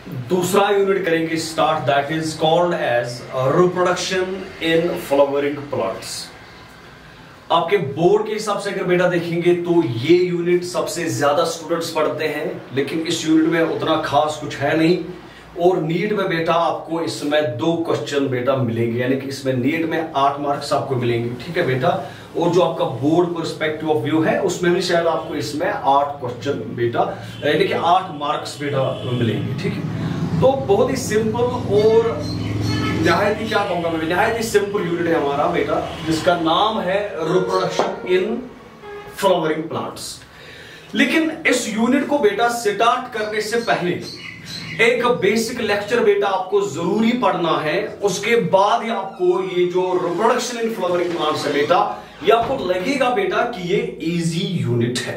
दूसरा यूनिट करेंगे start, that is called as reproduction in flowering plants. आपके board के हिसाब से अगर बेटा देखेंगे तो ये यूनिट सबसे ज्यादा स्टूडेंट्स पढ़ते हैं, लेकिन इस यूनिट में उतना खास कुछ है नहीं। और नीट में बेटा आपको इसमें 2 क्वेश्चन बेटा मिलेंगे, यानी कि इसमें नीट में 8 मार्क्स आपको मिलेंगे, ठीक है बेटा। और जो आपका बोर्ड पर्सपेक्टिव ऑफ व्यू है उसमें भी शायद आपको इसमें 8 क्वेश्चन बेटा, यानी कि 8 मार्क्स बेटा मिलेंगे, ठीक है। तो बहुत ही सिंपल और नहायत ही क्या कहूंगा मैं, नहायत ही सिंपल यूनिट है हमारा बेटा, जिसका नाम है रिप्रोडक्शन इन फ्लावरिंग प्लांट्स। लेकिन इस यूनिट को बेटा स्टार्ट करने से पहले एक बेसिक लेक्चर बेटा आपको जरूरी पढ़ना है। उसके बाद ही आपको ये जो रिप्रोडक्शन इन फ्लावरिंग प्लांट्स है बेटा, ये आपको लगेगा बेटा कि ये इजी यूनिट है।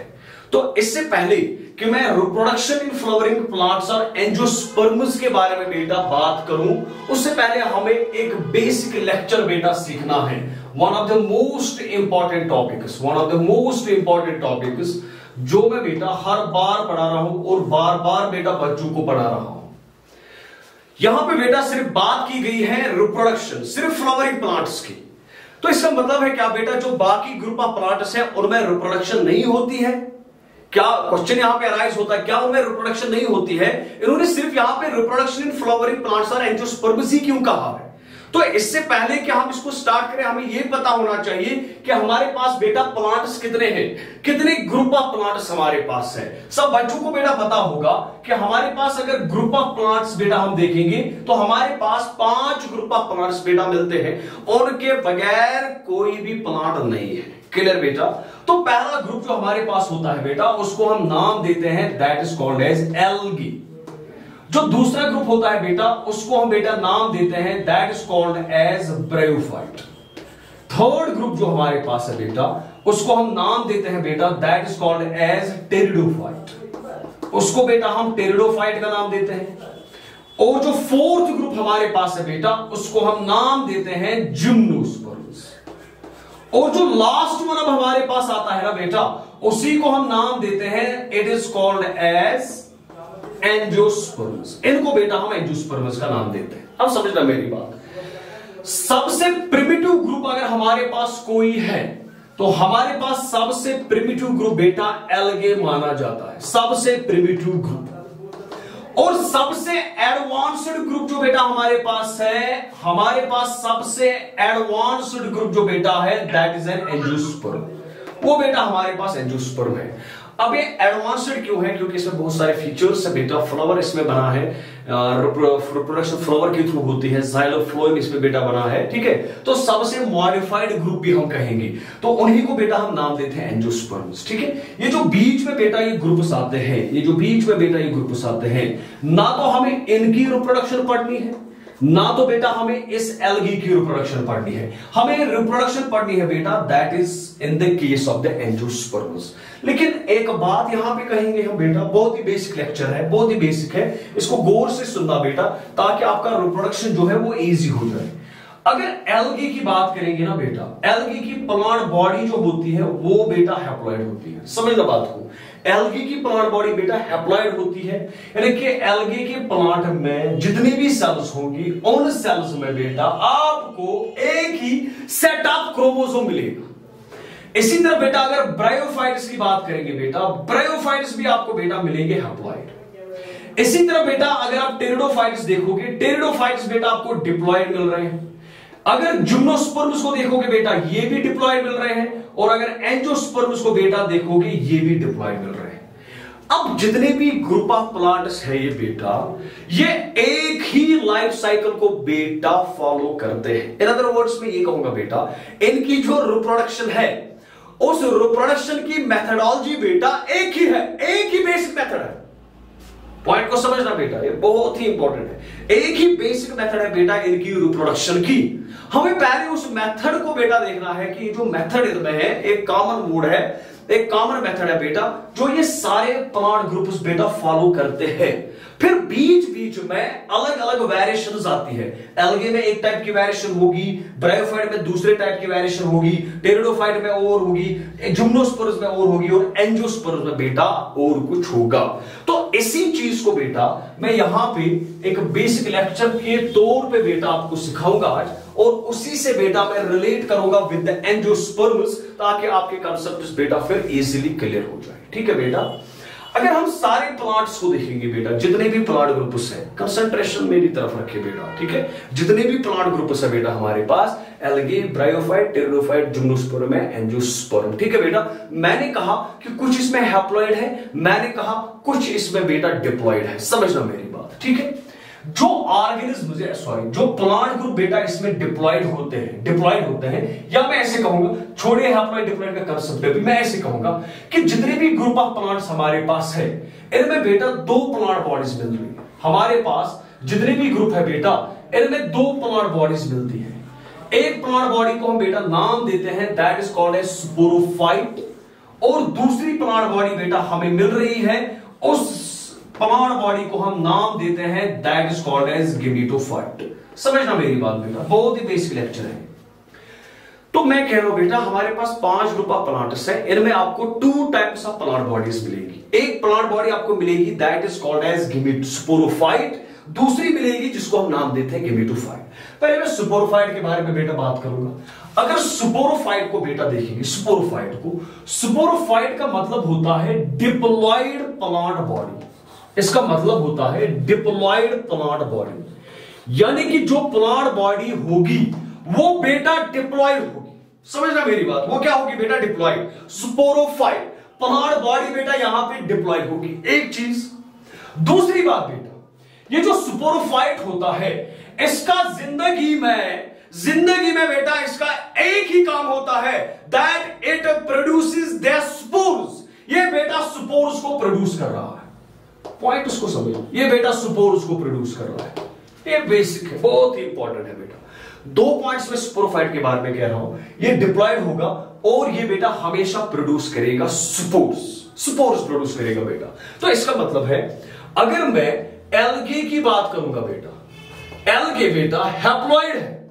तो इससे पहले कि मैं रिप्रोडक्शन इन फ्लावरिंग प्लांट्स और एंजियोस्पर्म्स के बारे में बेटा बात करूं, उससे पहले हमें एक बेसिक लेक्चर बेटा सीखना है। One of the most important topics जो मैं बेटा हर बार पढ़ा रहा हूं और बार बार बेटा बच्चों को पढ़ा रहा हूं। यहां पे बेटा सिर्फ बात की गई है रिप्रोडक्शन, सिर्फ फ्लावरिंग प्लांट्स की। तो इसका मतलब है क्या बेटा, जो बाकी ग्रुप ऑफ प्लांट्स है उनमें रिप्रोडक्शन नहीं होती है क्या? क्वेश्चन यहां पे अराइज होता है, क्या उनमें रिप्रोडक्शन नहीं होती है? इन्होंने सिर्फ यहां पे रिप्रोडक्शन इन फ्लावरिंग प्लांट्स और एंजियोस्पर्म्स ही क्यों कहा है? तो इससे पहले कि हम इसको स्टार्ट करें, हमें यह पता होना चाहिए कि हमारे पास बेटा प्लांट्स कितने हैं, कितने ग्रुप ऑफ प्लांट्स हमारे पास है। सब बच्चों को बेटा पता होगा कि हमारे पास अगर ग्रुप ऑफ प्लांट्स बेटा हम देखेंगे तो हमारे पास 5 ग्रुप ऑफ प्लांट्स बेटा मिलते हैं, उनके बगैर कोई भी प्लांट नहीं है। क्लियर बेटा? तो पहला ग्रुप जो हमारे पास होता है बेटा, उसको हम नाम देते हैं that is called as algae. जो दूसरा ग्रुप होता है बेटा, उसको हम बेटा नाम देते हैं that is called as bryophyte. Third group जो हमारे पास है बेटा, उसको हम नाम देते हैं बेटा that is called as pteridophyte. उसको बेटा हम टेरिडोफाइट का नाम देते हैं। और जो फोर्थ ग्रुप हमारे पास है बेटा, उसको हम नाम देते हैं जिम्नोस्पर्म्स। और जो लास्ट वन अब हमारे पास आता है ना बेटा, उसी को हम नाम देते हैं it is called as angiosperms. इनको बेटा हम एंजियोस्पर्म्स का नाम देते हैं। अब समझना मेरी बात, सबसे प्रिमिटिव ग्रुप अगर हमारे पास कोई है तो हमारे पास सबसे प्रिमिटिव ग्रुप बेटा एल्गे माना जाता है, सबसे प्रिमिटिव ग्रुप। और सबसे एडवांस्ड ग्रुप जो बेटा हमारे पास है, हमारे पास सबसे एडवांस्ड ग्रुप जो बेटा है दैट इज एन एंजियोस्पर्म। वो बेटा हमारे पास एंजियोस्पर्म है। अब ये एडवांस्ड क्यों है? क्योंकि इसमें बहुत सारे फीचर्स है बेटा। फ्लावर इसमें बना है, रिप्रोडक्शन फ्लावर के थ्रू होती है, जाइलोफ्लोएम इसमें बेटा बना है, ठीक है। तो सबसे मॉडिफाइड ग्रुप भी हम कहेंगे, तो उन्हीं को बेटा हम नाम देते हैं एंजियोस्पर्म्स, ठीक है। ये जो बीच में बेटा ये ग्रुप्स आते हैं, ये जो बीच में बेटा ये ग्रुप्स आते हैं, ना तो हमें इनकी रिप्रोडक्शन पढ़नी है, ना तो बेटा हमें इस एल्गी की रिप्रोडक्शन पढ़नी है। हमें रिप्रोडक्शन पढ़नी है बेटा that is in the case of the angiosperms. लेकिन एक बात यहां पे कहेंगे हम बेटा, बहुत ही बेसिक लेक्चर है, बहुत ही बेसिक है, इसको गौर से सुनना बेटा, ताकि आपका रिप्रोडक्शन जो है वो इजी हो जाए। अगर एल्गी की बात करेंगे ना बेटा, एल्गी की प्लांट बॉडी जो होती है वो बेटा हैप्लॉइड होती है। समझना बात को, एल्गी की प्लांट बॉडी बेटा हैप्लॉइड होती है, यानी कि एल्गी के प्लांट में जितनी भी सेल्स होंगी, उन सेल्स में बेटा आपको एक ही सेट ऑफ क्रोमोसोम मिलेगा। इसी तरह बेटा अगर ब्रायोफाइट्स की बात करेंगे बेटा, ब्रायोफाइट्स भी आपको बेटा मिलेंगे हैप्लॉइड। इसी तरह बेटा अगर आप टेरिडोफाइट्स देखोगे, टेरिडोफाइट्स बेटा आपको डिप्लॉइड मिल रहे हैं। अगर जिम्नोस्पर्म्स को देखोगे बेटा, ये भी डिप्लॉइड मिल रहे हैं। और अगर एंजियोस्पर्म्स को बेटा देखोगे, ये भी डिप्लॉइड मिल रहे हैं। अब जितने भी ग्रुप ऑफ प्लांट्स है ये बेटा, ये एक ही लाइफ साइकिल को बेटा फॉलो करते हैं। इन अदर वर्ड्स में ये कहूंगा बेटा, इनकी जो रिप्रोडक्शन है, उस रिप्रोडक्शन की मेथडोलॉजी बेटा एक ही है, एक ही बेसिक मेथड है। पॉइंट को समझना बेटा, ये बहुत ही इंपॉर्टेंट है। एक ही बेसिक मेथड है बेटा इनकी रिप्रोडक्शन की। हमें पहले उस मेथड को बेटा देखना है कि जो मेथड इनमें है, एक कॉमन मोड है, एक कॉमन मेथड है बेटा, जो ये सारे प्लांट ग्रुप्स बेटा फॉलो करते हैं। फिर बीच बीच में अलग अलग वेरिएशंस आती है। एल्गे में एक टाइप की वेरिएशन होगी, ब्रायोफाइट में दूसरे टाइप की वेरिएशन होगी, टेरिडोफाइट में और होगी, जिम्नोस्पर्म्स में और होगी, और एंजियोस्पर्म्स में बेटा और कुछ होगा। तो इसी चीज को बेटा मैं यहां पे एक बेसिक लेक्चर के तौर पे बेटा आपको सिखाऊंगा आज, और उसी से बेटा मैं रिलेट करूंगा विद द एंजियोस्पर्म्स, ताकि आपके कंसेप्ट बेटा फिर इजीली क्लियर हो जाए। ठीक है बेटा, अगर हम सारे प्लांट्स को देखेंगे बेटा, जितने भी प्लांट ग्रुप्स हैं, कंसंट्रेशन मेरी तरफ रखे बेटा, ठीक है, जितने भी प्लांट ग्रुप्स है बेटा हमारे पास, एल्गे, ब्रायोफाइट, टेरिडोफाइट, जिम्नोस्पर्म है, एंजियोस्पर्म। ठीक है बेटा, मैंने कहा कि कुछ इसमें हैप्लॉइड है, मैंने कहा कुछ इसमें बेटा डिप्लॉइड है, समझना मेरी बात। ठीक है, जो ऑर्गेनिज्म जो प्लांट ग्रुप बेटा इसमें डिप्लॉइड होते हैं, या मैं ऐसे कहूंगा, छोड़िए हैप्लॉइड डिप्लॉइड का कंसेप्ट, भी मैं ऐसे कहूंगा कि जितने भी ग्रुप ऑफ प्लांट्स हमारे पास है, इनमें बेटा दो प्लांट बॉडीज मिल रही है। हमारे पास जितने भी ग्रुप है बेटा, इनमें दो प्लांट बॉडीज मिलती है। एक प्लांट बॉडी को हम बेटा नाम देते हैं, that is called as sporophyte, और दूसरी प्लांट बॉडी बेटा हमें मिल रही है, उस प्लांट बॉडी को हम नाम देते हैं, that is called as gametophyte. समझना मेरी बात बेटा, बहुत ही बेसिक लेक्चर है। तो मैं कह रहा हूं बेटा, हमारे पास 5 ग्रुप ऑफ प्लांट्स हैं, इनमें आपको 2 टाइप्स ऑफ प्लांट बॉडीज मिलेगी। एक प्लांट बॉडी आपको मिलेगी that is called as sporophyte, दूसरी मिलेगी जिसको हम नाम देते हैं गेमेटोफाइट। पहले मैं स्पोरोफाइट के बारे में बेटा बात करूंगा। अगर स्पोरोफाइट को बेटा देखेंगे, स्पोरोफाइट का मतलब होता है डिप्लॉइड प्लांट बॉडी। इसका मतलब होता है डिप्लॉइड प्लांट बॉडी, यानी कि जो प्लांट बॉडी होगी वो बेटा डिप्लॉइड होगी। समझना मेरी बात, वो क्या होगी बेटा? डिप्लॉइड। स्पोरोफाइट प्लांट बॉडी बेटा यहां पे डिप्लॉइड होगी, एक चीज। दूसरी बात बेटा, ये जो स्पोरोफाइट होता है, इसका जिंदगी में बेटा इसका एक ही काम होता है, that it produces the spores. ये बेटा स्पोर्स को प्रोड्यूस कर रहा है। पॉइंट उसको समझो, ये बेटा स्पोर्स को प्रोड्यूस कर रहा है। ये बेसिक है, बहुत ही इंपॉर्टेंट है बेटा। 2 पॉइंट्स में स्पोरोफाइट के बारे में कह रहा हूं, ये डिप्लॉयड होगा और ये बेटा हमेशा प्रोड्यूस करेगा स्पोर्स प्रोड्यूस करेगा बेटा। तो इसका मतलब है, अगर मैं एल्गे की बात करूंगा बेटा, एल्गे बेटा हैप्लॉइड है।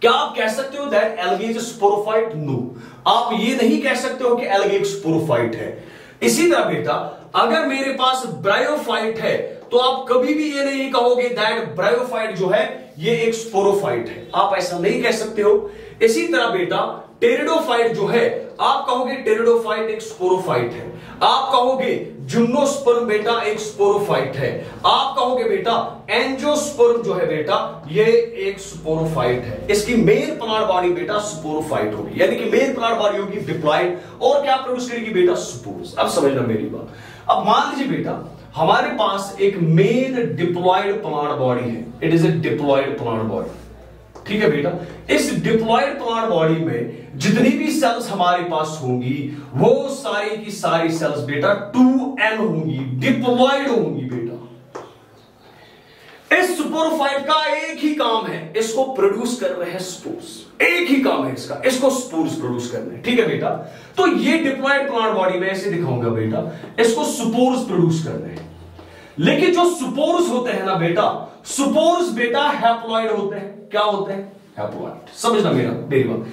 क्या आप कह सकते हो that algae is sporophyte? No, आप ये नहीं कह सकते हो कि एल्गे एक स्पोरोफाइट है। इसी तरह बेटा, अगर मेरे पास ब्रायोफाइट है, तो आप कभी भी ये नहीं कहोगे दैट ब्रायोफाइट जो है ये एक स्पोरोफाइट है, आप ऐसा नहीं कह सकते हो। इसी तरह बेटा टेरिडोफाइट जो है, आप कहोगे टेरिडोफाइट एक स्पोरोफाइट है। आप कहोगे जिम्नोस्पर्म बेटा एक स्पोरोफाइट है। आप कहोगे बेटा एंजियोस्पर्म जो है बेटा ये एक स्पोरोफाइट है। इसकी मेन प्लांट बॉडी बेटा स्पोरोफाइट होगी, यानी कि मेन प्लांट बॉडी होगी डिप्लॉइड, और क्या प्रोड्यूस करेगी बेटा? स्पोर्स। अब समझना मेरी बात। अब मान लीजिए बेटा, हमारे पास एक मेन डिप्लॉइड प्लांट बॉडी है, it is A diploid plant body. ठीक है बेटा, इस डिप्लॉइड प्लांट बॉडी में जितनी भी सेल्स हमारे पास होंगी, वो सारी की सारी सेल्स बेटा 2n होंगी, डिप्लॉइड होंगी बेटा। इस स्पोरोफाइट का एक ही काम है, इसको प्रोड्यूस कर रहे हैं स्पोर्स। एक ही काम है इसका, इसको स्पोर्स प्रोड्यूस करना है। ठीक है बेटा, तो ये डिप्लॉइड प्लांट बॉडी में ऐसे दिखाऊंगा बेटा, इसको स्पोर्स प्रोड्यूस करना है। लेकिन जो स्पोर्स होते हैं ना बेटा, स्पोर्स बेटा हैप्लॉइड होते हैं। क्या होते हैं? हैप्लॉइड। समझना मेरी बात।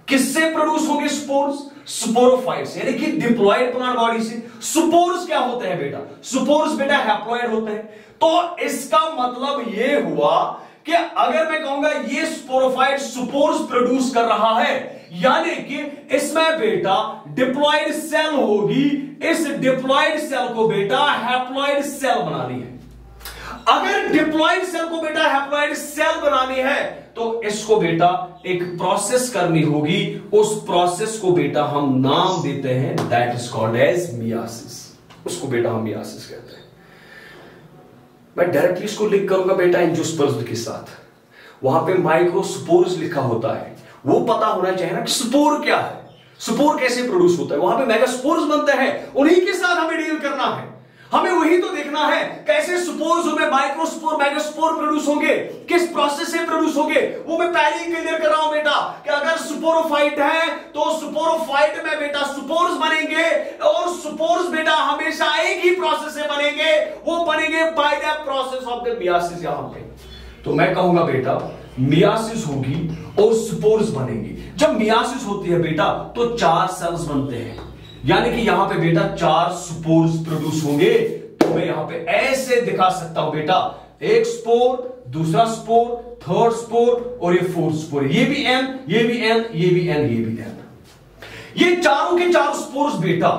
किससे प्रोड्यूस होंगे स्पोर्स? स्पोरोफाइट से, यानी कि डिप्लॉइड प्लांट बॉडी से। स्पोर्स क्या होते हैं बेटा? स्पोर्स बेटा हैप्लॉइड होते हैं। तो इसका मतलब ये हुआ कि अगर मैं कहूंगा ये स्पोरोफाइट स्पोर्स प्रोड्यूस कर रहा है, यानी कि इसमें बेटा डिप्लॉइड सेल होगी, इस डिप्लॉइड सेल को बेटा हैप्लॉइड सेल बनानी है। अगर डिप्लॉइड सेल को बेटा हैप्लॉइड सेल बनानी है, तो इसको बेटा एक प्रोसेस करनी होगी। उस प्रोसेस को बेटा हम नाम देते हैं, that is called as meiosis. उसको बेटा हम मियासिस कहते हैं। मैं डायरेक्टली इसको लिंक करूंगा बेटा एंजियोस्पर्म के साथ। वहां पे माइक्रोस्पोर्स लिखा होता है, वो पता होना चाहिए ना कि स्पोर क्या है, स्पोर कैसे प्रोड्यूस होता है। वहां पे मेगास्पोर्स बनते हैं, उन्हीं के साथ हमें डील करना है। हमें वही तो देखना है कैसे स्पोर्स में माइक्रोस्पोर मेगास्पोर प्रोड्यूस होंगे, किस प्रोसेस से प्रोड्यूस होंगे। वो मैं पहले ही क्लियर कर रहा हूं बेटा कि अगर स्पोरोफाइट है तो स्पोरोफाइट में बेटा स्पोर्स बनेंगे, और स्पोर्स बेटा हमेशा एक ही प्रोसेस से बनेंगे, वो बनेंगे bye the process of the myiasis. यहां पे तो मैं कहूंगा बेटा मियासिस होगी और स्पोर्स बनेंगी। जब मियासिस होती है बेटा तो 4 सेल्स बनते हैं, यानी कि यहां पे बेटा 4 स्पोर्स प्रोड्यूस होंगे, तो मैं यहां पे ऐसे दिखा सकता हूं बेटा, एक स्पोर, दूसरा स्पोर, थर्ड स्पोर और ये फोर्थ स्पोर, ये भी एन, ये भी एन, ये भी एन, ये भी एन। ये चारों के चारों स्पोर्स बेटा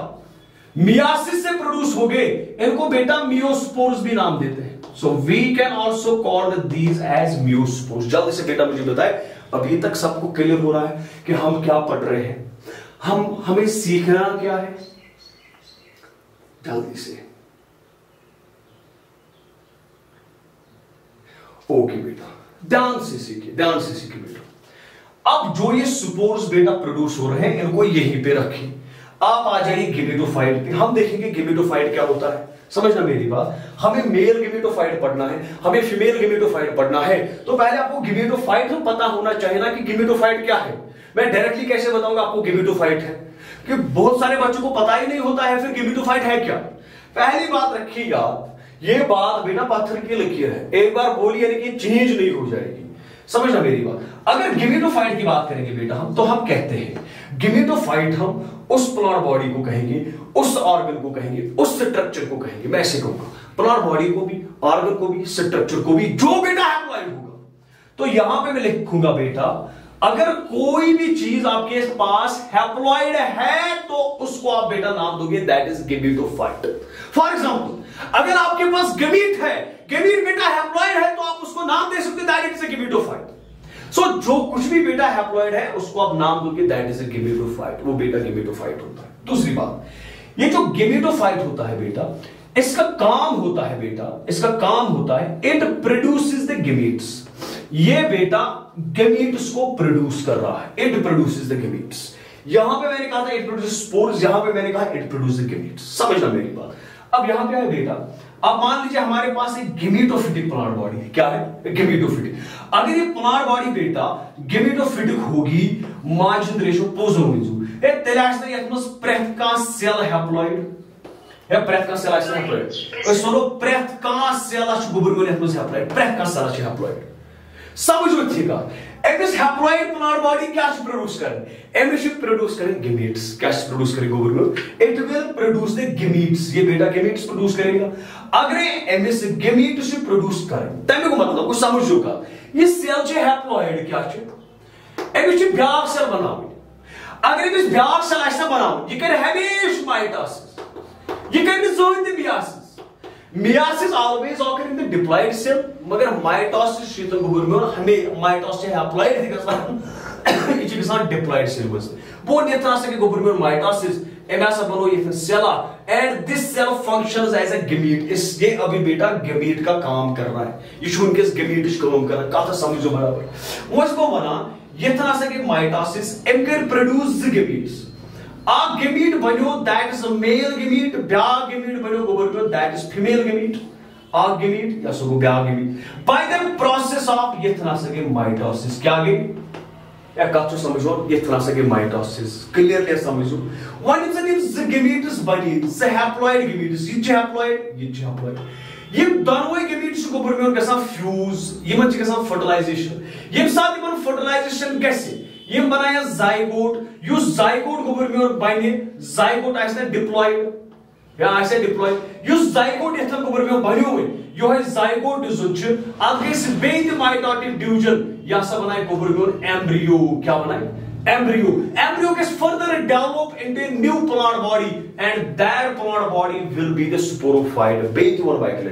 मियासिस से प्रोड्यूस हो गए, इनको बेटा मियोस्पोर्स भी नाम देते हैं। So we can also call these as meiospores. जल्दी से बेटा मुझे बताए, अभी तक सबको क्लियर हो रहा है कि हम क्या पढ़ रहे हैं, हमें सीखना क्या है? जल्दी से। ओके बेटा, ध्यान से सीखिए, ध्यान से सीखिए बेटा। अब जो ये स्पोर्स बेटा प्रोड्यूस हो रहे हैं, इनको यहीं पे रखिए। आप आ जाइए गेमेटोफाइट पे, हम देखेंगे गेमेटोफाइट क्या होता है। समझना मेरी बात, हमें मेल गेमेटोफाइट पढ़ना है, हमें फीमेल गेमेटोफाइट पढ़ना है, तो पहले आपको गेमेटोफाइट तो पता होना चाहिए ना कि गेमेटोफाइट क्या है। मैं डायरेक्टली कैसे बताऊंगा आपको गेमेटोफाइट है, कि बहुत सारे बच्चों को पता ही नहीं होता है, फिर गेमेटोफाइट है क्या। पहली बात रखिएगा, ये बात बिना पत्थर की लकीर है, एक बार बोलिए लेकिन चेंज नहीं हो जाएगी। समझना मेरी बात। अगर गेमेटोफाइट की बात करेंगे बेटा हम, तो हम कहते हैं गेमेटोफाइट हम उस प्लांट बॉडी को कहेंगे, उस ऑर्गन को कहेंगे, उस स्ट्रक्चर को कहेंगे। मैं ऐसे कहूंगा, प्लांट बॉडी को भी, ऑर्गन को भी, स्ट्रक्चर को भी, जो बेटा हैप्लॉइड होगा। तो यहां पे मैं लिखूंगा बेटा, अगर कोई भी चीज आपके पास हैप्लॉइड है तो उसको आप बेटा नाम दोगे that is gametophyte. For example, अगर आपके पास गेमीट है, गेमीट बेटा हैप्लॉइड है, तो आप उसको नाम दे सकते दैट इज ए गेमेटोफाइट। सो जो कुछ भी बेटा हैप्लॉइड है उसको आप नाम दोगे दैट इज ए गेमेटोफाइट, वो बेटा गेमेटोफाइट होता है। दूसरी बात, ये जो गेमेटोफाइट होता है बेटा, इसका काम होता है बेटा, इसका काम होता है इट प्रोड्यूसेस द गेमीट्स। ये बेटा गेमीट्स को प्रोड्यूस कर रहा है, इट प्रोड्यूसेस द गेमीट्स। यहां पे मैंने कहा था इट प्रोड्यूसेस स्पोर्स, यहां पे मैंने कहा इट प्रोड्यूसेस गेमीट्स। समझना मेरी बात। अब यहां क्या है बेटा, अब मान लीजिए हमारे पास एक गेमेटोफिटिक प्लांट बॉडी है। क्या है? गेमेटोफिटिक। अगर ये प्लांट बॉडी बेटा गेमेटोफिटिक होगी, मार्जिन रेशियो पोजोमिजो ए तेलाश ने यतमस प्रेथ का सेल हैप्लॉइड या प्रेथ का सेल आइसन हैप्लॉइड। ओय सोनो प्रेथ का सेल आछ गुबरगोन यतमस हैप्लॉइड, प्रेथ का सेल आछ हैप्लॉइड। समझो थिका, एमिस हैप्लॉइड प्लांट बॉडी क्या प्रोड्यूस करें? एमिस प्रोड्यूस करें गेमीट्स। क्या प्रोड्यूस करें गुबरगोन? It will produce the gametes. ये बेटा गेमीट्स प्रोड्यूस करेगा। अगर एमिस गेमीट्स प्रोड्यूस करें तमे को मतलब कुछ समझो का, ये सेल छे हैप्लॉइड क्या छे, एमिस छे ब्याक सेल बनाओ। अगर एमिस ब्याक सेल आछना बनाओ, ये करे हमेशा माइटोसिस, ये करे जोंत meiosis. Meiosis always occur in the diploid cell, मगर माइटोसिस शीतल गुबरगोन हमें माइटोसिस हैप्लॉइड दिगसान ये गसान डिप्लॉइड सेल बस। वो नेत्रा से गुबरगोन माइटोसिस एमएसा बनो ये सेला and this cell functions as a gamete. इस ये अभी बेटा गेमीट का काम कर रहा है, ये शुन के गेमीट इस काम कर रहा है। कथा समझो बराबर। वो इसको बना ये तरह से कि माइटोसिस एम कर प्रोड्यूस द गेमीट्स। आ गेमीट बनो that is a male gamete, ब्या गेमीट बनो गुबरगोन दैट इज फीमेल गेमीट। आ गेमीट या सो ब्या gamete by the process of ये तरह से कि माइटोसिस। क्या गई या कथो समझो, ये तरह से कि माइटोसिस क्लियरली समझो। वन इज द गेमीट्स बनी ज हैप्लॉइड गेमीट्स, ये हैप्लॉइड, ये हैप्लॉइड। ये दोनों गेमीट्स गुबरगोन गसा फ्यूज, यमन छ गसा फर्टिलाइजेशन। यम साथ यमन फर्टिलाइजेशन गसे यम बनाया जाइगोट। यो जाइगोट गुबरगोन बने, जाइगोट आइसना डिप्लॉइड या आइसे डिप्लॉइड। यो जाइगोट यथन गुबरगोन बन्यो यो है जाइगोट जुन छ अगेस बेद माइटोटिक डिवीजन या सब बनाए गुबरगोन एम्ब्रियो। क्या बनाए? embryo. Embryo gets further develop into a new plant body and that plant body will be the sporophyte. Beit one cycle.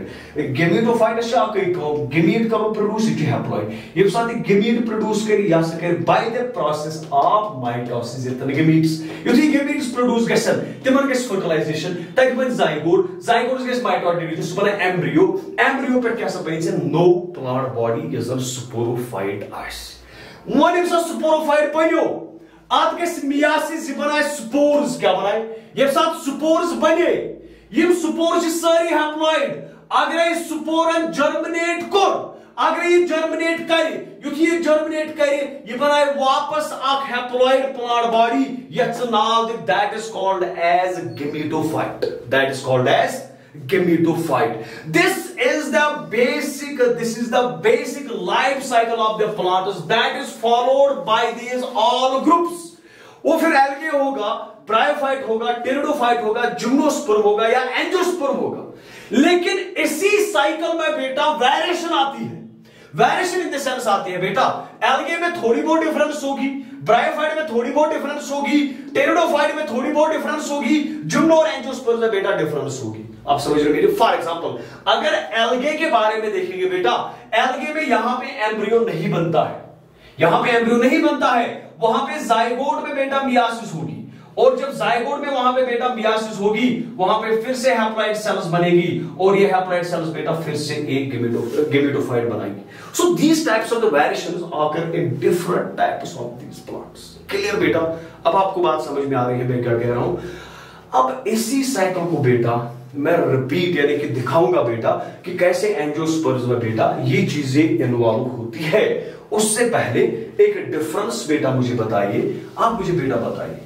Gametophyte is क्या कहीं को gamete करो produce इट haploid. ये साथ ही gamete produce करी या सके by the process of mitosis इतने gametes. You see gametes produce कैसे? तिमन कैसे fertilization? ताकि बन zygote. Zygote कैसे mitotic जो सुबह embryo. Embryo पर क्या सब बनी से no plant body is a sporophyte as. One is a sporophyte बनियो आप के मियासिस बनाए स्पोर्स। क्या बनाए? ये साथ स्पोर्स बने, ये स्पोर्स सारी हैप्लॉइड। अगर ये स्पोरन जर्मिनेट कर, अगर ये जर्मिनेट करे, युथि ये जर्मिनेट करे ये बनाए वापस आक haploid plant body. It's now that is called as gametophyte, that is called as gametophyte. This is the basic life cycle of the plants that is followed by these all groups. वो फिर algae होगा, bryophyte होगा, pteridophyte होगा, gymnosperm होगा या angiosperm होगा। लेकिन इसी साइकिल में बेटा वेरिएशन आती है। वेरिएशन इन द सेंस आती है बेटा, एल्गे में थोड़ी बहुत डिफरेंस होगी, ब्रायोफाइट में थोड़ी बहुत डिफरेंस होगी, टेरिडोफाइट में थोड़ी बहुत डिफरेंस होगी, जिम्नो और एंजियोस्पर्म में बेटा डिफरेंस होगी। आप समझ रहे हो? फॉर एग्जांपल अगर एल्गे के बारे में देखेंगे बेटा, एल्गे में यहां पे एम्ब्रियो नहीं बनता है, यहां पे एम्ब्रियो नहीं बनता है, वहां पे जाइगोट में बेटा मियासिस होगी, और जब जाइगोट में वहां पे बेटा मियासिस होगी, वहां पे फिर से हैप्लॉइड सेल्स बनेगी, और ये हैप्लॉइड सेल्स बेटा फिर से एक गेमेटोफाइट बनाएंगी। So these types of the variations occur in different types of these plants. Clear बेटा? अब आपको बात समझ में आ रही है मैं क्या कह रहा हूं। अब इसी साइकिल को बेटा मैं रिपीट यानी कि दिखाऊंगा बेटा कि कैसे एंजियोस्पर्म्स में बेटा ये चीजें इन्वॉल्व होती है। उससे पहले एक डिफरेंस बेटा मुझे बताइए, आप मुझे बेटा बताइए,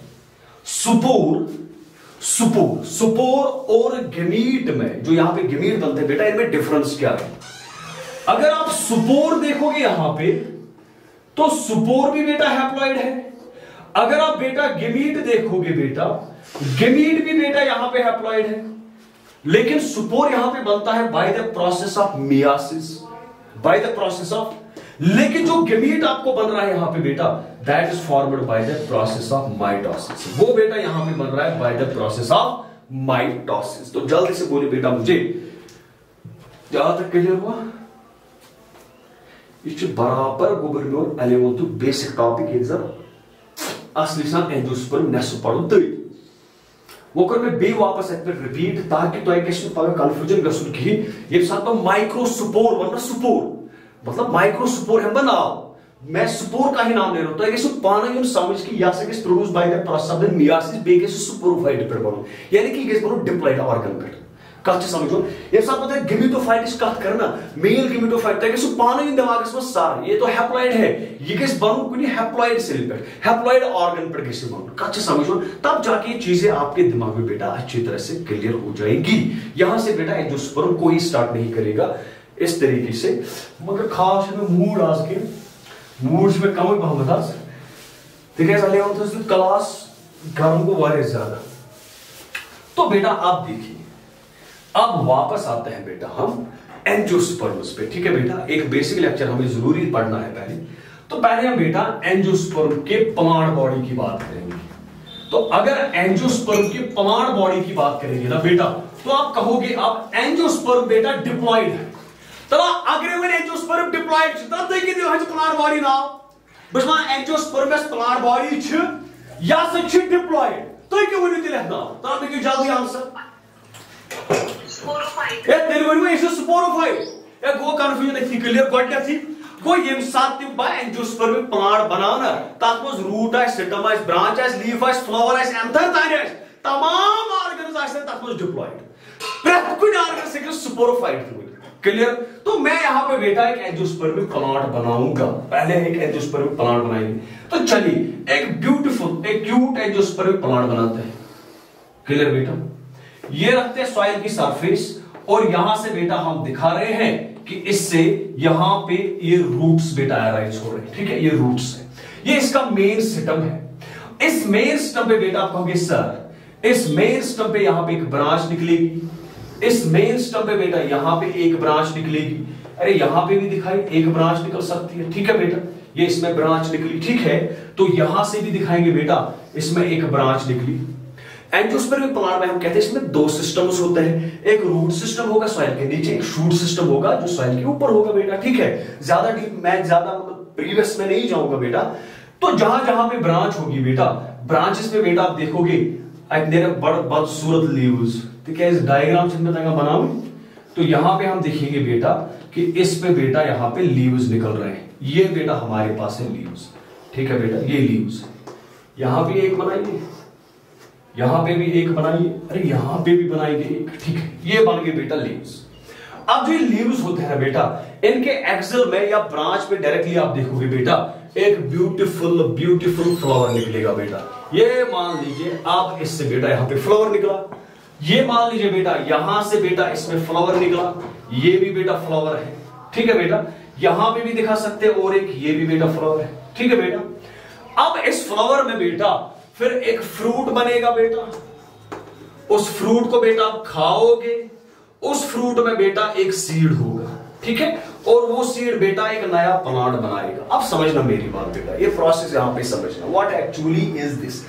सुपोर और गेमीट में जो यहां पे गेमीट बनते हैं बेटा, इनमें डिफरेंस क्या है? अगर आप सुपोर देखोगे यहां पे तो सुपोर भी बेटा हैप्लॉइड है। अगर आप बेटा गेमीट देखोगे बेटा, गेमीट भी बेटा यहां पे हैप्लॉइड है, लेकिन सुपोर यहां पे बनता है bye the process of myiasis, bye the process of, लेकिन जो गेमीट आपको बन रहा है यहां पे बेटा, that is formed by the process of mitosis. वो बेटा यहां पे बन रहा है bye the process of mitosis. तो जल्दी से बोलिए बेटा मुझे, जहां तक क्लियर हुआ? ये बराबर गुबरनोर 11th बेसिक टॉपिक असली सान एंजियोस्पर्म नेसु पढ़ो तई वो कर मैं बे वापस एक बार रिपीट ताकि तो एक पगह कंफ्यूजन गसुन की। ये साथ में माइक्रोस्पोर वरना सुपोर मतलब माइक्रोस्पोर हम बनाओ, मैं सुपोर का ही नाम ले रहा हूं, तो एक पाना यून समझ की या से produce by the process of meiosis बेगे सुपोरोफाइट पे बनो, यानी कि गेस बनो डिप्लॉइड ऑर्गन पे कत समझो। ये सब पता है गेमेटोफाइट कत करना, मेल गेमेटोफाइट तक सु पाना इन दिमाग में सार ये तो हैप्लॉइड है, ये गेस बनो कुनी हैप्लॉइड सेल पे, हैप्लॉइड ऑर्गन पे गेस बनो, कत समझो। तब जाके ये चीजें आपके दिमाग में बेटा अच्छी तरह से क्लियर हो जाएगी। यहां से बेटा एंजियोस्पर्म कोई स्टार्ट नहीं करेगा इस तरीके से, मगर खास में मूड आज के मूड्स में कम बहुत आज तो क्लास गर्म को वारे ज्यादा। तो बेटा आप देखिए, अब वापस आते हैं बेटा हम एंजियोस्पर्म्स पे, ठीक है बेटा? एक बेसिक लेक्चर हमें जरूरी पढ़ना है पहले, तो पहले हम बेटा एंजियोस्पर्म के प्लांट बॉडी की बात करेंगे। तो अगर एंजियोस्पर्म के प्लांट बॉडी की बात करेंगे ना बेटा, तो आप कहोगे अब एंजियोस्पर्म बेटा डिप्लॉइड है। तब अगर वन एंजियोस्पर्म डिप्लॉइड तब तक दियो हज प्लांट बॉडी नाम बस वन एंजियोस्पर्म प्लांट बॉडी छ या सच डिप्लॉइड, तो क्यों वनी तिल नाम तब देखिए जल्दी आंसर स्पोरोफाइट। ए तेरे वनी इस स्पोरोफाइट ए गो कंफ्यूजन थी क्लियर गॉट थी को यम साथ तिम बा एंजियोस्पर्म प्लांट बनाना तत मज रूट है, स्टेम है, ब्रांच है, लीफ है, फ्लावर है, एंथर तान है, तमाम ऑर्गन्स आछन तत मज डिप्लॉइड, प्रत्येक कुछ ऑर्गन से स्पोरोफाइट क्लियर। तो मैं यहां पे बेटा एक एंजियोस्पर्म प्लांट बनाऊंगा, पहले एक एंजियोस्पर्म प्लांट बनाएंगे। तो चलिए एक ब्यूटीफुल एक क्यूट एंजियोस्पर्म प्लांट बनाते हैं। क्लियर बेटा? ये रखते हैं सॉइल की सरफेस, और यहां से बेटा हम दिखा रहे हैं कि इससे यहां पे ये रूट्स बेटा अराइज हो रहे हैं, ठीक है? ये रूट्स है, ये इसका मेन सिस्टम है। इस मेन सिस्टम पे बेटा आप कहोगे सर इस मेन सिस्टम पे यहां पे एक ब्रांच निकलेगी, इस मेन स्टम पे बेटा यहां पे एक ब्रांच निकलेगी, अरे यहां पे भी दिखाई एक ब्रांच निकल सकती है, ठीक है बेटा? ये इसमें ब्रांच निकली, ठीक है? तो यहां से भी दिखाएंगे बेटा इसमें एक ब्रांच निकली। एंजियोस्पर्म प्लांट में हम कहते हैं इसमें दो सिस्टम्स होते हैं, एक रूट सिस्टम होगा सॉइल के नीचे, एक शूट सिस्टम होगा जो सॉइल के ऊपर होगा बेटा, ठीक है? ज्यादा डीप मैं ज्यादा प्रीवियस में नहीं जाऊंगा बेटा। तो जहां जहां पे ब्रांच होगी बेटा, ब्रांचेस में बेटा आप देखोगे बदसूरत लीव्स, डायग्राम बनाओ। तो यहां पे हम देखेंगे बेटा कि इस पे बेटा यहां पे लीव्स निकल रहे हैं, ये बेटा हमारे पास है लीव्स, ठीक है बेटा? ये लीव्स यहां भी एक बनाइए, यहां पे भी एक बनाइए, अरे यहां पे भी बनाइए एक, ठीक है? ये बन गए बेटा लीव्स। अब जो लीव्स होते हैं बेटा, इनके एक्सल में या ब्रांच में डायरेक्टली आप देखोगे बेटा एक ब्यूटीफुल फ्लावर निकलेगा बेटा। ये मान लीजिए आप इससे बेटा यहां पे फ्लावर निकला, ये मान लीजिए बेटा यहां से बेटा इसमें फ्लावर निकला, ये भी बेटा फ्लावर है, ठीक है बेटा? यहां पे भी दिखा सकते हैं, और एक ये भी बेटा फ्लावर है, ठीक है बेटा? अब इस फ्लावर में बेटा फिर एक फ्रूट बनेगा बेटा, उस फ्रूट को बेटा आप खाओगे, उस फ्रूट में बेटा एक सीड होगा, ठीक है, और वो सीड बेटा एक नया प्लांट बनाएगा। अब समझना मेरी बात बेटा, ये प्रोसेस यहां पे समझना, व्हाट एक्चुअली इज दिस।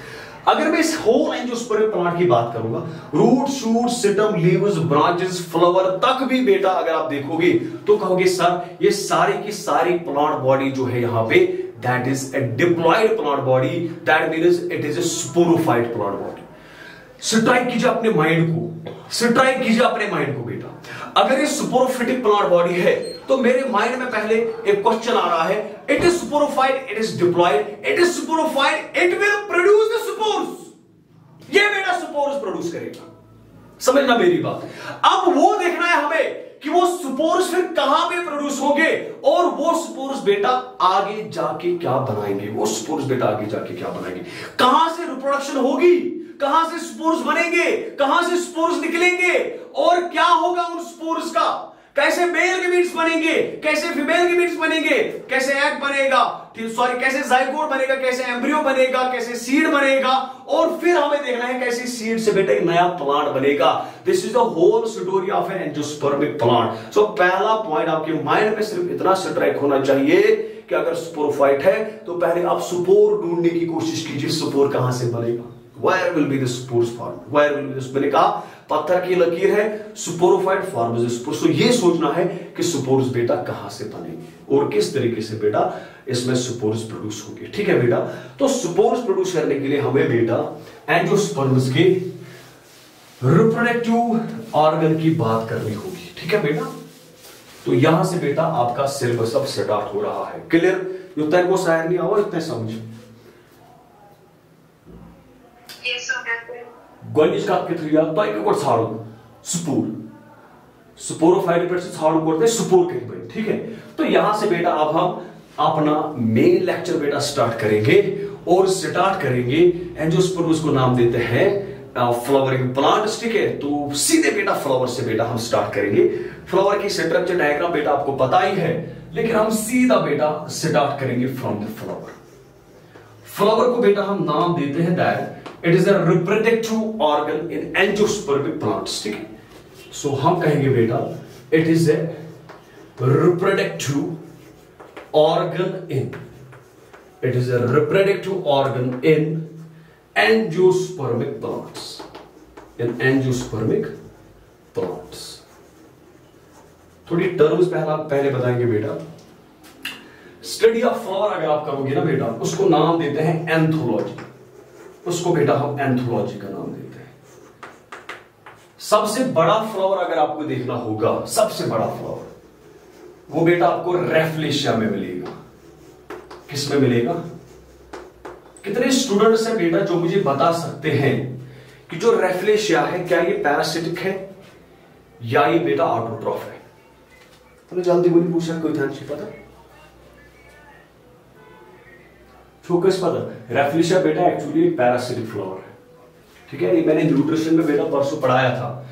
अगर मैं इस होल एंजियोस्पर्मिक प्लांट की बात करूंगा, root, shoot, stem, leaves, branches, flower तक भी बेटा अगर आप देखोगे तो कहोगे सर ये सारी की सारी प्लांट बॉडी जो है यहां पे that is a diploid plant body, that means it is a sporophyte plant body. Strike कीजिए अपने माइंड को, स्ट्राइक कीजिए अपने माइंड को बेटा, अगर ये स्पोरोफिटिक प्लांट बॉडी है तो मेरे माइंड में पहले एक क्वेश्चन आ रहा है, it is sporophyte, it is diploid, it is sporophyte, it will produce the spores, ये बेटा स्पोर्स प्रोड्यूस करेगा। समझना मेरी बात। अब वो देखना है हमें कि वो स्पोर्स फिर कहां पे प्रोड्यूस होंगे और वो स्पोर्स बेटा आगे जाके क्या बनाएंगे, वो स्पोर्स बेटा आगे जाके क्या बनाएंगे, कहां से रिप्रोडक्शन होगी, कहां से स्पोर्स बनेंगे, कहां से स्पोर्स निकलेंगे और क्या होगा उन स्पोर्स का, कैसे मेल गमीट्स बनेंगे, कैसे फीमेल गमीट्स बनेंगे, कैसे एग बनेगा, सॉरी कैसे जाइगोट बनेगा, कैसे एम्ब्रियो बनेगा, कैसे सीड बनेगा, और फिर हमें देखना है कैसे सीड से बेटा एक नया प्लांट बनेगा। This is the whole story of an angiospermic plant. So पहला पॉइंट आपके माइंड में सिर्फ इतना स्ट्राइक होना चाहिए कि अगर स्पोरोफाइट है तो पहले आप स्पोर ढूंढने की कोशिश कीजिए, स्पोर कहां से बनेगा, Where will be the spores formed? Where will be the मैंने कहा पत्थर की लकीर है, स्पोरोफाइट फॉर्म्स द स्पोर्स। तो ये सोचना है कि स्पोर्स बेटा कहां से बनेंगे और किस तरीके से बेटा इसमें स्पोर्स प्रोड्यूस होंगे, ठीक है बेटा। तो स्पोर्स प्रोड्यूस करने के लिए हमें बेटा एंजियोस्पर्म्स के रिप्रोडक्टिव ऑर्गन की बात करनी होगी, ठीक है बेटा। तो यहां से बेटा आपका सिलेबस अब स्टार्ट हो रहा है, क्लियर। युक्त को शायर नहीं आओ इतने समझ गोनिश का किथरिया तो एक को छाड़ो स्पोर, स्पोरोफाइट पे से छाड़ो करते स्पोर के, ठीक है। तो यहां से बेटा अब हम अपना मेन लेक्चर बेटा स्टार्ट करेंगे और स्टार्ट करेंगे एंजियोस्पर्म्स को नाम देते हैं फ्लावरिंग प्लांट्स, ठीक है। तो सीधे बेटा फ्लावर से बेटा हम स्टार्ट करेंगे। फ्लावर की स्ट्रक्चर डायग्राम बेटा आपको पता ही है, लेकिन हम सीधा बेटा स्टार्ट करेंगे फ्रॉम द फ्लावर। फ्लावर को बेटा हम नाम देते हैं that it is a reproductive organ in angiospermic plants, ठीक है। सो हम कहेंगे बेटा it is A reproductive organ in, it is a reproductive organ in angiospermic plants, in angiospermic plants. थोड़ी टर्म्स पहले बताएंगे बेटा। स्टडी ऑफ फ्लावर अगर आप करोगे ना बेटा, उसको नाम देते हैं एंथोलॉजी, उसको बेटा हम एंथोलॉजी का नाम देते हैं। सबसे बड़ा फ्लावर अगर आपको देखना होगा, सबसे बड़ा फ्लावर वो बेटा आपको रेफ्लेशिया में मिलेगा। किस में मिलेगा? कितने स्टूडेंट्स हैं बेटा जो मुझे बता सकते हैं कि जो रेफ्लेशिया है क्या ये पैरासिटिक है या ये बेटा ऑटोट्रॉफ है? तो जल्दी बोली पूछा, कोई ध्यान से पता फोकस पता। रेफ्लेशिया बेटा एक्चुअली पैरासिटिक फ्लावर है, ठीक है। ये मैंने न्यूट्रिशन में बेटा परसों पढ़ाया था।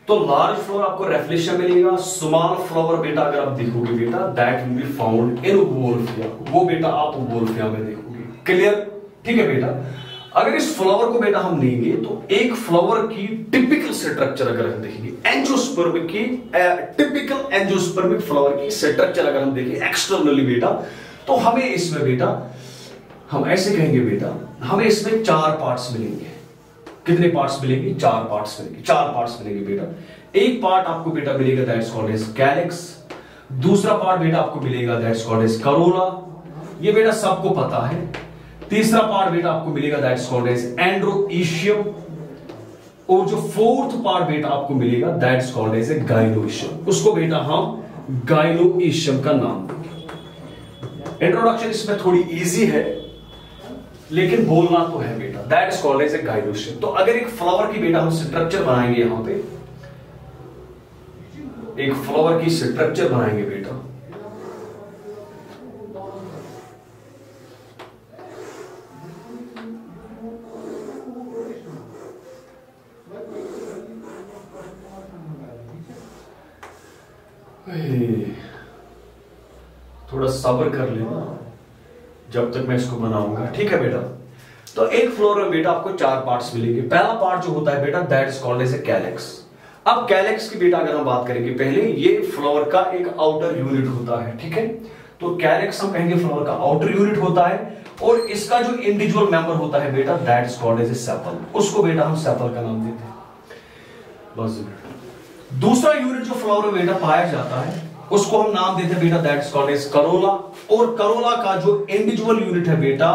तो लार्ज फ्लावर आपको रेफ्लेशिया मिलेगा, स्मॉल फ्लावर बेटा अगर आप देखोगे बेटा that will be found in Wolffia, वो बेटा आप वोल्फिया में देखोगे, क्लियर, ठीक है बेटा। अगर इस फ्लावर को बेटा हम लेंगे तो एक फ्लावर की टिपिकल स्ट्रक्चर अगर हम देखेंगे, एंजियोस्पर्मिक की टिपिकल एंजियोस्पर्मिक फ्लावर की स्ट्रक्चर अगर हम देखें एक्सटर्नली बेटा, तो हमें इसमें बेटा हम ऐसे कहेंगे बेटा हमें इसमें 4 पार्ट्स मिलेंगे। कितने पार्ट्स मिलेंगे? 4 पार्ट्स मिलेंगे, 4 पार्ट्स मिलेंगे बेटा। एक पार्ट आपको बेटा मिलेगा दैट्स कॉल्ड एज कैलिक्स, दूसरा पार्ट बेटा आपको मिलेगा दैट्स कॉल्ड एज करोला, ये बेटा सबको पता है। तीसरा पार्ट बेटा आपको मिलेगा दैट्स कॉल्ड एज एंड्रोइशियम, और जो फोर्थ पार्ट बेटा आपको मिलेगा दैट्स कॉल्ड एज ए गाइनोइशियम, उसको बेटा हम गाइनोइशियम का नाम देंगे। इंट्रोडक्शन इसमें थोड़ी इजी है लेकिन बोलना तो है बेटा, that is called as a gynoecium. तो अगर एक फ्लावर की बेटा हम स्ट्रक्चर बनाएंगे, यहां पे एक फ्लावर की स्ट्रक्चर बनाएंगे बेटा, थोड़ा सब्र कर लेना जब तक मैं इसको बनाऊंगा, ठीक है बेटा। तो एक फ्लोर में बेटा आपको 4 पार्ट्स मिलेंगे। पहला पार्ट जो होता है बेटा that is called as a calyx. अब कैलेक्स की बेटा अगर हम बात करेंगे, पहले ये फ्लावर का एक आउटर यूनिट होता है, ठीक है। तो कैलेक्स हम कहेंगे फ्लावर का आउटर यूनिट होता है, और इसका जो इंडिविजुअल मेंबर होता है बेटा, that is called as a sepal. उसको बेटा हम सेपल का नाम देते हैं। बस दूसरा यूनिट जो फ्लावर में बेटा पाया जाता है, उसको हम नाम देते हैं बेटा, that is called as corolla. और करोला का जो इंडिविजुअल यूनिट है बेटा,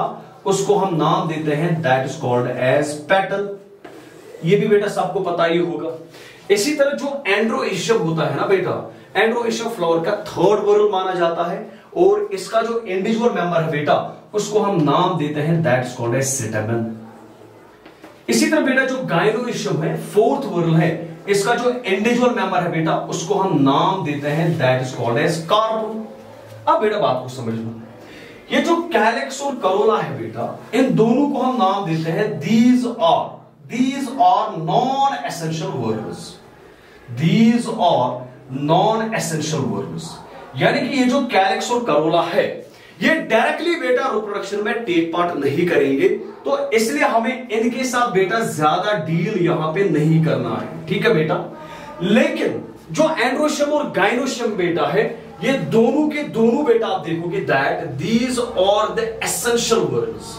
उसको हम नाम देते हैं, that is called as petal. ये भी बेटा सबको पता ही होगा। इसी तरह जो एंड्रोइशियम होता है ना बेटा, एंड्रोइशियम फ्लावर का थर्ड वर्ल माना जाता है, और इसका जो इंडिविजुअल मेंबर है बेटा, उसको हम नाम देते हैं, that is called as stamen. इसी तरह बेटा जो गायनोइशियम है, फोर्थ वर्ल है, इसका जो इंडिविजुअल मेंबर है बेटा, उसको हम नाम देते हैं, that is called as carbon. अब बेटा बात को समझना, ये जो कैलेक्स और करोला है बेटा, इन दोनों को हम नाम देते हैं, these are non essential whorls. These are non essential whorls, यानी कि ये जो कैलेक्स और करोला है, ये डायरेक्टली बेटा रिप्रोडक्शन में टेक पार्ट नहीं करेंगे, तो इसलिए हमें इनके साथ बेटा ज्यादा डील यहां पे नहीं करना है, ठीक है बेटा। लेकिन जो एंड्रोशियम और गायनोशियम बेटा है, ये दोनों के दोनों बेटा आप देखोगे that these are the essential whorls.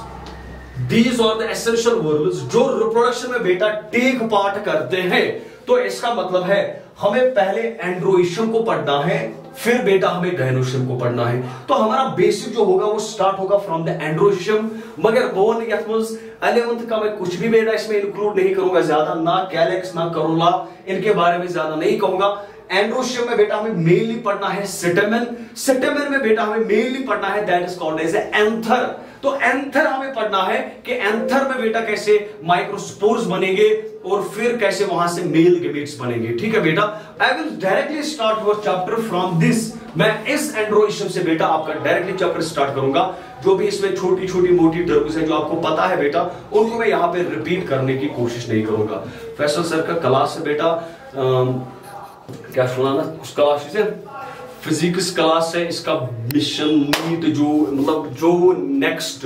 These are the essential whorls जो रिप्रोडक्शन में बेटा टेक पार्ट करते हैं। तो इसका मतलब है हमें पहले एंड्रोइशियम को पढ़ना है, फिर बेटा हमें गायनोशियम को पढ़ना है। तो हमारा बेसिक जो होगा वो स्टार्ट होगा फ्रॉम द एंड्रोइशियम। मगर बोन 11th का मैं कुछ भी बेटा इसमें इंक्लूड नहीं करूंगा, ज्यादा ना कैलेक्स ना करोला, इनके बारे में ज्यादा नहीं कहूंगा। एंड्रोशियम में बेटा हमें मेनली पढ़ना है स्टेमन। स्टेमन में बेटा हमें मेनली पढ़ना है, that is called as anther. तो एंथर हमें पढ़ना है कि एंथर में बेटा कैसे माइक्रोस्पोर्स बनेंगे और फिर कैसे वहां से मेल गैमेट्स बनेंगे, ठीक है बेटा। I will directly start your chapter from this. मैं इस एंड्रोइशियम से बेटा आपका डायरेक्टली चैप्टर स्टार्ट करूंगा। जो भी इसमें छोटी छोटी मोटी टर्म्स है जो आपको पता है बेटा, उनको मैं यहां पे रिपीट करने की कोशिश नहीं करूंगा। फैसल सर का क्लास है बेटा, क्या फलाना उस क्लास से फिजिक्स क्लास है, इसका मिशन नीट जो मतलब जो नेक्स्ट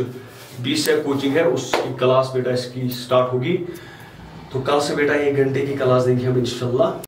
20 कोचिंग है उसकी क्लास बेटा इसकी स्टार्ट होगी। तो कल से बेटा 1 घंटे की क्लास देंगे हम इंशाल्लाह।